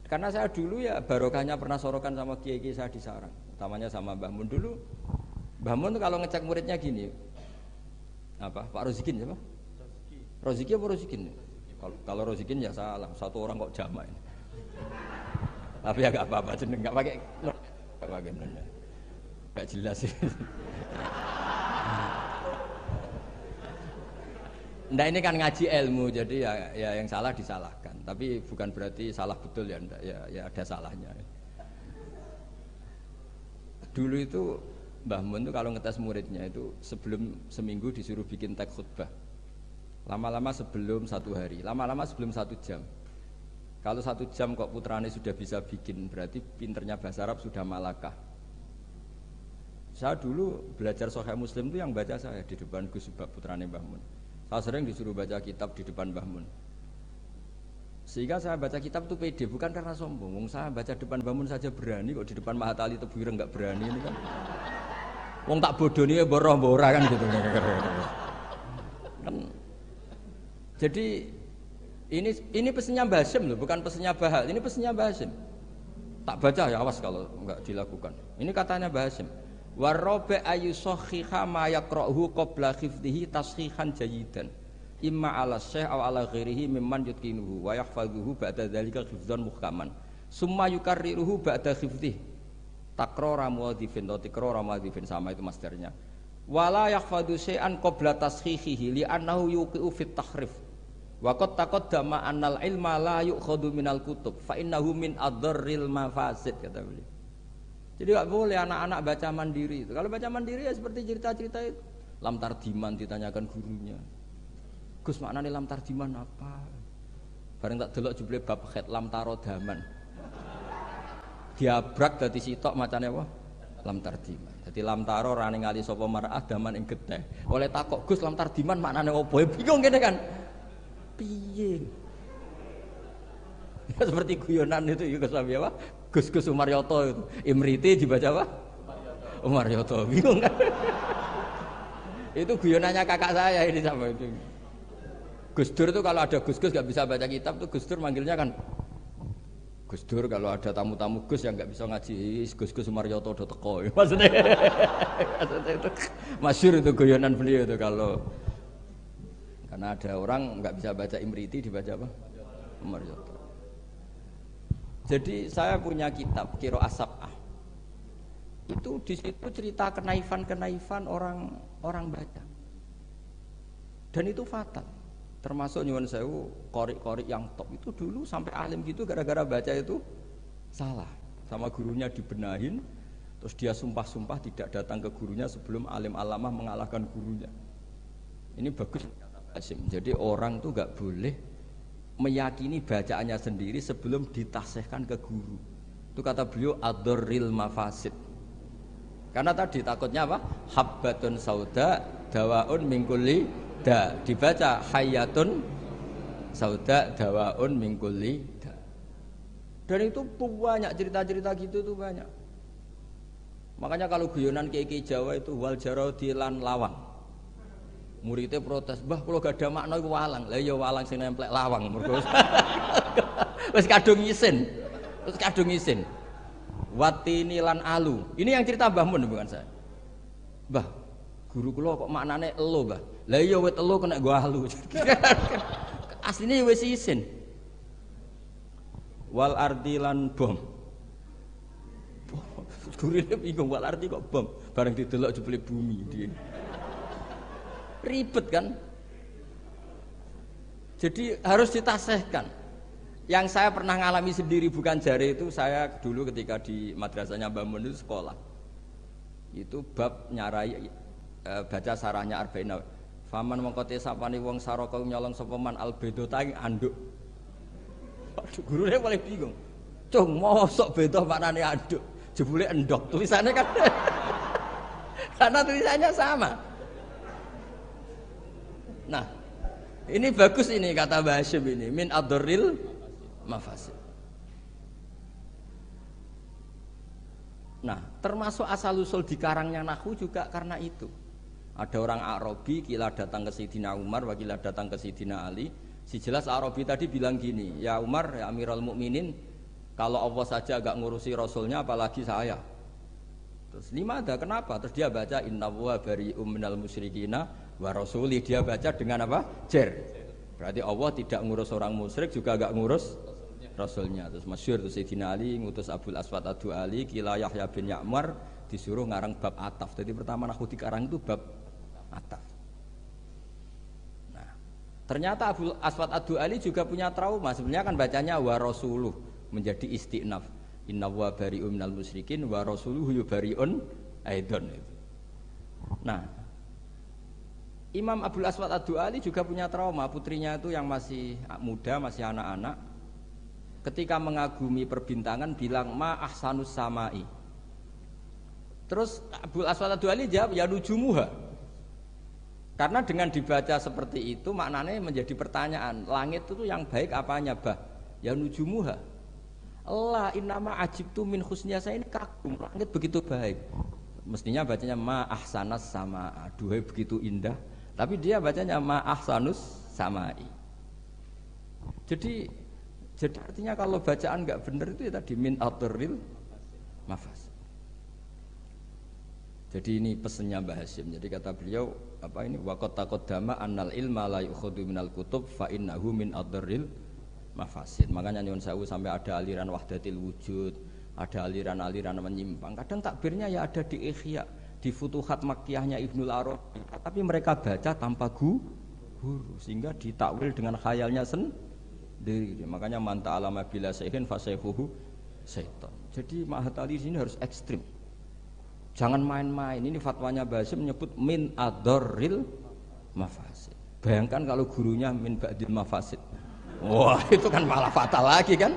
Karena saya dulu ya barokahnya pernah sorokan sama kiai-kiai saya di sarang, utamanya sama Mbah Mun dulu. Mbah Mun tuh kalau ngecek muridnya gini. Apa? Pak Rozikin siapa? Roziki apa Rozikin? Kalau Rozikin ya salah, satu orang kok jamak ini. Tapi ya enggak apa-apa jeneng enggak pakai benar. Enggak jelas sih. Nah ini kan ngaji ilmu, jadi ya yang salah disalahkan. Tapi bukan berarti salah betul ya, enggak. Ya ada salahnya. Dulu itu Mbah Mun tuh kalau ngetes muridnya itu sebelum seminggu disuruh bikin teks khutbah. Lama-lama sebelum 1 hari, lama-lama sebelum 1 jam. Kalau 1 jam kok putrane sudah bisa bikin, berarti pinternya bahasa Arab sudah malakah. Saya dulu belajar Sahih Muslim itu yang baca saya di depan Gus Subak putrane Mbah Mun. Saya sering disuruh baca kitab di depan Mbah Mun. Sehingga saya baca kitab itu pede, bukan karena sombong. Saya baca depan Mbah Mun saja berani, kok di depan Mahatali Tebuireng enggak berani ini kan. Wong tak bodoni ya boroh ora kan gitu. Kan. Jadi ini pesannya Mbah Hasyim loh, bukan pesannya Bahal. Ini pesannya Mbah Hasyim. Tak baca ya awas kalau enggak dilakukan. Ini katanya Mbah Hasyim. Warabe ayu sahiha ma yaqra'uhu qabla hifdhihi tashihan jayidan imma ala syekh aw ala ghairihi mimman yutqinuhu wa yahfazuhu ba'da dzalika hifdzan muhkaman summa yukarriruhu ba'da hifdhihi takrara muadhifin atau tikrara muadhifin sama itu masdarnya wala yahfadzu syai'an qabla tashihihi li annahu yuqi'u fit tahrif wa qad taqaddama annal ilma la yu'khadhu minal kutub fa innahu min adharril mafasid kata beliau. Jadi enggak boleh anak-anak baca mandiri itu. Kalau baca mandiri ya seperti cerita-cerita itu. Lam tardiman ditanyakan gurunya. Gus maknane lam tardiman apa? Bareng tak delok jebule bab khat lam tarodaman. Diabrak dadi sitok macane apa? Lam tardiman. Dadi lam taro ora ningali sapa mar'ah daman ing getih. Oleh takok Gus lam tardiman maknane apa? Bingung kene kan. Piye? Ya, seperti guyonan itu ya Gus apa? Gus Umaryoto itu. Imriti dibaca apa? Umaryoto. Bingung kan? Itu guyonannya kakak saya ini sama itu. Gus Dur itu kalau ada Gus gak bisa baca kitab tuh Gus Dur manggilnya kan Gus Dur. Kalau ada tamu-tamu Gus yang gak bisa ngaji Gus Umaryoto udah teko. Maksudnya itu masyhur itu guyonan beliau itu kalau karena ada orang gak bisa baca Imriti dibaca apa? Umaryoto. Jadi saya punya kitab Qiraah Sab'ah. Itu di situ cerita kenaifan orang baca. Dan itu fatal. Termasuk nyuwun sewu qori-qori yang top itu dulu sampai alim gitu gara-gara baca itu salah. Sama gurunya dibenahin, Terus dia sumpah-sumpah tidak datang ke gurunya sebelum alim alamah mengalahkan gurunya. Ini bagus kata Hasyim. Jadi orang tuh nggak boleh meyakini bacaannya sendiri sebelum ditasihkan ke guru. Itu kata beliau ad-darril mafasid. Karena tadi takutnya apa? Habbatun sauda dawaun min kulli da. Dibaca hayatun sauda dawaun min kulli da. Dan itu banyak cerita-cerita gitu tuh banyak. Makanya kalau guyonan kiai Jawa itu wal jarodi lan lawang. Muridnya protes, "Mbah kula gak ada makna iku walang." Lah ya walang sing nemplek lawang mergo wis kadung isin. Terus kadung isin. Watini lan alu. Ini yang cerita Mbah Mun bukan saya. Mbah, guru kula kok maknane elo, Mbah. Lah iya wit elo kena go alu. Asline wis isin. Wal ardi lan bom. Gurune bingung wal ardi kok bom. Bareng didelok jebule bumi dia. Ribet kan? Jadi harus ditasihkan. Yang saya pernah ngalami sendiri bukan jari itu, saya dulu ketika di madrasahnya Mbah Mun itu sekolah. Itu bab nyarai baca sarahnya Arba'in. Faman mengkote sapani wong saraka nyolong sapa man albedota ing anduk. Waduh, gurune paling bingung. Cung, mosok beda maknane anduk. Jebule endok. Tulisannya kan karena tulisannya sama. Nah, ini bagus ini kata Mbah Hasyim ini min ad-darril mafasid. Nah, termasuk asal-usul di karangnya nahwu juga karena itu. Ada orang Arabi kila datang ke Sayyidina Umar, wakila datang ke Sayyidina Ali. Si jelas Arabi tadi bilang gini, "Ya Umar, ya Amirul Mukminin, kalau Allah saja agak ngurusi Rasulnya apalagi saya." Terus limada kenapa? Terus dia baca innallaha bari'um minal musyrikina wa rasuli. Dia baca dengan apa? Jer. Berarti Allah tidak ngurus orang musyrik juga agak ngurus Rasulnya. Terus masyhur terus Sayyidina Ali ngutus Abul Aswad Ad-Du'ali kila Yahya bin Ya'mar disuruh ngarang bab ataf. Jadi pertama nahwu dikarang itu bab ataf. Nah, ternyata Abul Aswad Ad-Du'ali juga punya trauma. Sebenarnya kan bacanya wa rasuluh menjadi istinaf. Inna wa bari'un minal musyrikin wa rasuluhu bari'un aidon. Nah, Imam Abul Aswad Ad-Du'ali juga punya trauma. Putrinya itu yang masih muda, masih anak-anak, ketika mengagumi perbintangan bilang ma ahsanus samai. Terus Abul Aswad Ad-Du'ali jawab ya nujumuha. Karena dengan dibaca seperti itu maknanya menjadi pertanyaan, langit itu yang baik apanya, Bah? Ya nujumuha. Allah innama ajibtu min husniya, saya ini kagum, langit begitu baik. Mestinya bacanya ma ahsanas sama, duhai begitu indah. Tapi dia bacanya ma ahsanus samai. Jadi artinya kalau bacaan nggak benar itu ya tadi min ad-darril mafas. Jadi ini pesannya Mbah Hasyim. Jadi kata beliau apa ini waqad taqaddama annal ilma la yukhadhu minal kutub fa innahu min ad-darril mafasid. Makanya nyuwun sewu sampai ada aliran wahdatil wujud, ada aliran-aliran menyimpang. Kadang takbirnya ya ada di Ihya, di Futuhat Makkiyahnya Ibnul Arabi. Tapi mereka baca tanpa guru sehingga ditakwil dengan khayalnya sendiri. Makanya man ta'alama bila sayhin fasayhuhu syaitan. Jadi Mahatali sini harus ekstrim. Jangan main-main. Ini fatwanya Mbah Hasyim menyebut min ad-darril mafasid. Bayangkan kalau gurunya min ba'dil mafasid. Wah, itu kan malah fatal lagi kan?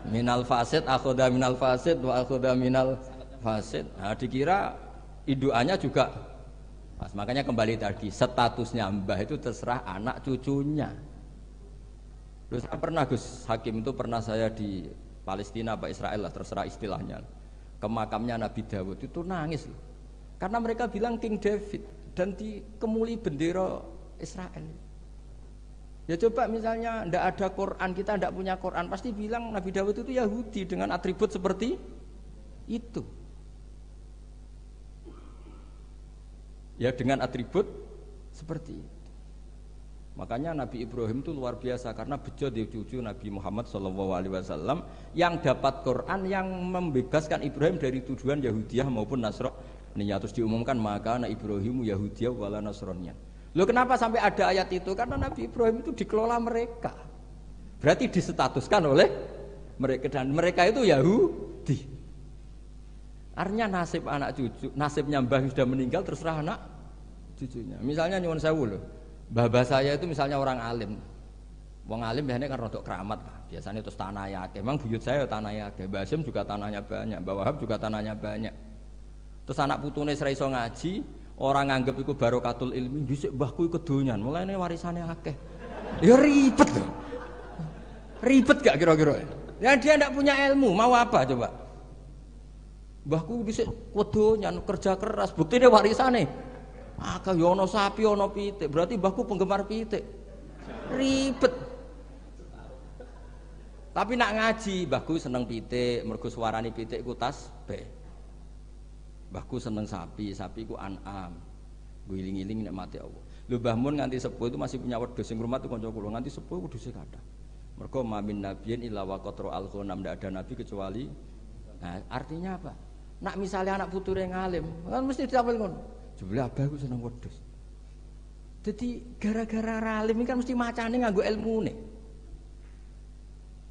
Minal fasid akhudha minal fasid wa akhudha minal fasid. Nah, dikira induannya juga pas. Makanya kembali tadi statusnya Mbah itu terserah anak cucunya. Terus saya pernah Gus Hakim itu pernah saya di Palestina apa Israel lah terserah istilahnya. Ke makamnya Nabi Dawud itu nangis loh. Karena mereka bilang King David dan dikemuli bendera Israel. Ya coba misalnya ndak ada Quran, kita ndak punya Quran, pasti bilang Nabi Dawud itu Yahudi dengan atribut seperti itu. Ya dengan atribut seperti itu. Makanya Nabi Ibrahim itu luar biasa karena bejo dia cucu Nabi Muhammad SAW yang dapat Quran yang membebaskan Ibrahim dari tuduhan Yahudiyah maupun Nasrani. Terus diumumkan maka anak Ibrahim Yahudiyah wala Nasraniya. Loh kenapa sampai ada ayat itu? Karena Nabi Ibrahim itu dikelola mereka. Berarti disetatuskan oleh mereka dan mereka itu Yahudi. Artinya nasib anak cucu, nasibnya mbah sudah meninggal terserah anak cucunya. Misalnya nyuwun sewu lho. Mbah saya itu misalnya orang alim. Wong alim biasanya kan rodok keramat lah. Biasanya terus tanah ya akeh. Memang buyut saya tanah ya akeh. Mbah Hasyim juga tanahnya banyak. Mbah Wahab juga tanahnya banyak. Terus anak putune ora iso ngaji, orang nganggep iku barokatul ilmi, dhisik mbahku iku kedonyan. Mulane warisane akeh. Ya ribet loh. Ribet gak kira-kira? Ya dia ndak punya ilmu, mau apa coba? Mbahku dhisik kedonyan, kerja keras, buktine warisane akeh ya ana sapi ana pitik. Berarti mbahku penggemar pitik. Ribet. Tapi nak ngaji, mbahku seneng pitik, mergo suarane pitik ku tasbih. Mbahku seneng sapi, sapi ku an'am. Guling-giling nikmati Allah. Lho Mbah Mun nganti sepuh itu masih punya wedhus sing rumah tuh kanca kula, nganti sepuh wedhuse kathah. Mergo mamin nabiyyin illa wa qatra al-ghanam, ndak ada nabi kecuali. Nah, artinya apa? Nak misalnya anak puture ngalim, kan mesti ditampil ngono. Jebule abah ku seneng wedhus. Jadi gara-gara alim kan mesti macane nganggo ilmune.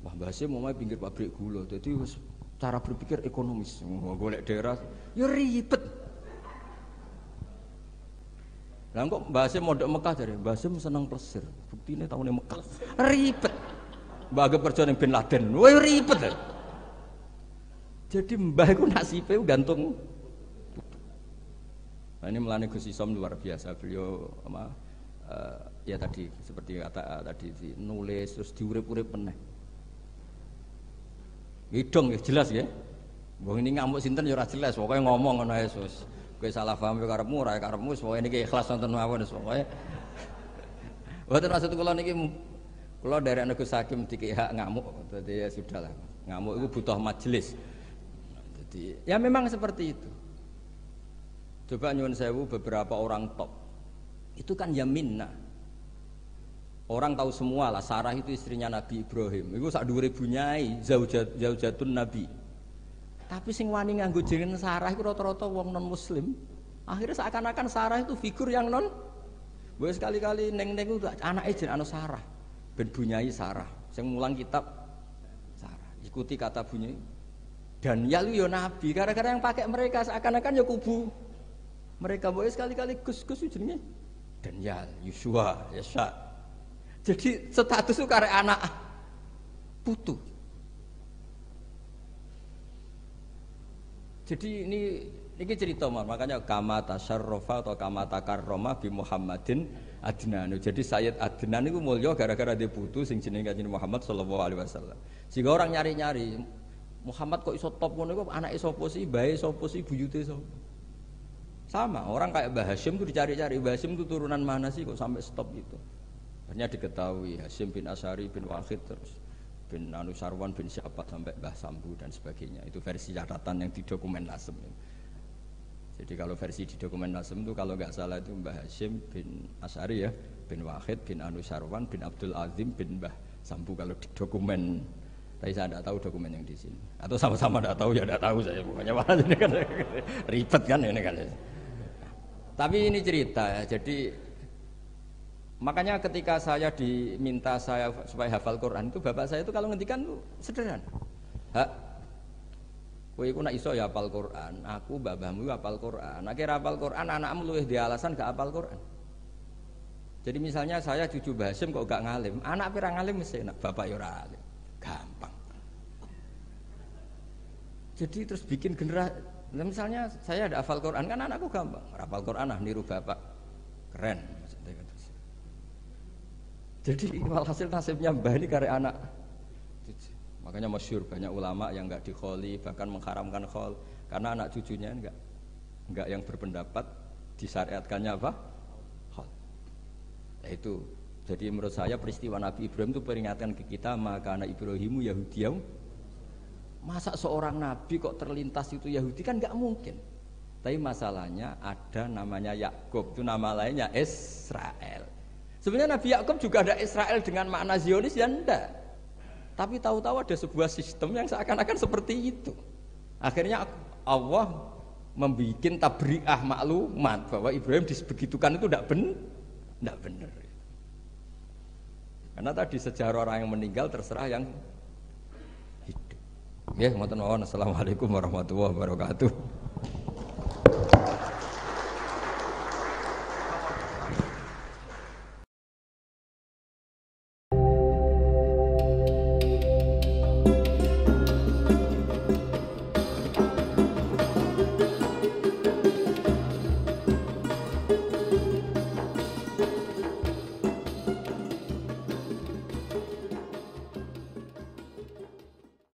Wah, Mbah Hasyim mau pinggir pabrik gula. Jadi cara berpikir ekonomis. Golek daerah ya ribet. Lah kok Mbah Hasyim mondok Mekah jare, Mbah Hasyim seneng plesir. Buktine taune Mekah. Ribet. Mbah Agep kerja ning Bin Laden. Wah ribet. Jadi mbah iku nasibe gantung. Nah, ini melane Gus Isom luar biasa. Beliau ya tadi seperti kata tadi nulis terus diurip-urip meneh. Hidung ya jelas ya. Wong ini ngamuk sinten ya ora jelas, pokoke ngomong ngono ae sus. Kowe salah paham yo karepmu, ora karepmu, pokoke niki ikhlas wonten mawon pokoke. Mboten maksud kula niki kula dari Gus Hakim dikek hak ngamuk, dadi ya sudahlah. Ngamuk itu butuh majelis. Jadi ya memang seperti itu. Coba nyuwun sewu beberapa orang top. Itu kan yaminna. Orang tahu semua lah, Sarah itu istrinya Nabi Ibrahim. Itu sak dhuwure bunyai, zaujatun Nabi. Tapi sing wani nganggo jeneng Sarah itu rata-rata wong non muslim. Akhirnya seakan-akan Sarah itu figur yang non. Boleh sekali-kali neng-neng itu anake jeneng anu Sarah. Ben bunyai Sarah. Sing mulang kitab Sarah. Ikuti kata bunyai. Dan ya lu yo Nabi. Gara-gara yang pakai mereka seakan-akan ya kubu. Mereka boleh sekali-kali Gus-Gus jenenge Daniel, Yusua, Yesa. Jadi status itu karek anak putu. Jadi ini cerita makanya kama tasyarrafa atau kama takarrama bi Muhammadin Adnan. Jadi Sayyid Adnan itu mulya gara-gara dia putu sing jenenge Kanjeng Muhammad sallallahu alaihi wasallam. Sehingga orang nyari-nyari Muhammad kok iso top ngono iku anake sapa sih, bae sapa sih, buyute sapa. Sama, orang kayak Mbah Hasyim itu dicari-cari, Mbah Hasyim itu turunan mana sih kok sampai stop gitu. Akhirnya diketahui Hasyim bin Asy'ari bin Wahid terus bin Anusarwan bin siapa sampai Mbah Sambu dan sebagainya. Itu versi catatan yang di dokumen Nasem. Jadi kalau versi di dokumen Nasem itu kalau nggak salah itu Mbah Hasyim bin Asy'ari ya, bin Wahid bin Anusarwan bin Abdul Azim bin Mbah Sambu kalau di dokumen. Tapi saya tidak tahu dokumen yang di sini. Atau sama-sama tidak tahu ya tidak tahu saya pokoknya mana ini kan ribet kan ini kan. Tapi ini cerita ya. Jadi makanya ketika saya diminta saya supaya hafal Quran itu bapak saya itu kalau ngendikan itu sederhana. Hak, kowe iku nek iso ya hafal Quran, aku babahmu hafal Quran. Nek ora hafal Quran anakmu luwih di alasan gak hafal Quran. Jadi misalnya saya cucu Mbah Hasyim kok gak ngalim, anak pirang ngalim mesti enak, bapak ya ora alim. Gampang. Jadi terus bikin generasi, misalnya saya ada hafal Quran kan anakku gampang, hafal Quran niru bapak. Keren. Jadi walhasil nasibnya Mbah ini karek anak. Makanya masyhur banyak ulama yang enggak dikholi bahkan mengharamkan khol karena anak cucunya enggak yang berpendapat disyariatkannya apa? Khol. Nah, itu. Jadi menurut saya peristiwa Nabi Ibrahim itu peringatkan ke kita maka anak Ibrahimu Yahudiyah. Masa seorang nabi kok terlintas itu Yahudi kan enggak mungkin. Tapi masalahnya ada namanya Yakub, itu nama lainnya Israel. Sebenarnya Nabi Yakub juga ada Israel dengan makna Zionis ya enggak. Tapi tahu-tahu ada sebuah sistem yang seakan-akan seperti itu. Akhirnya Allah membuat tabri'ah maklumat bahwa Ibrahim disebegitukan itu enggak benar. Karena tadi sejarah orang yang meninggal terserah yang hidup. Nggih, ngoten mawon. Assalamualaikum warahmatullahi wabarakatuh.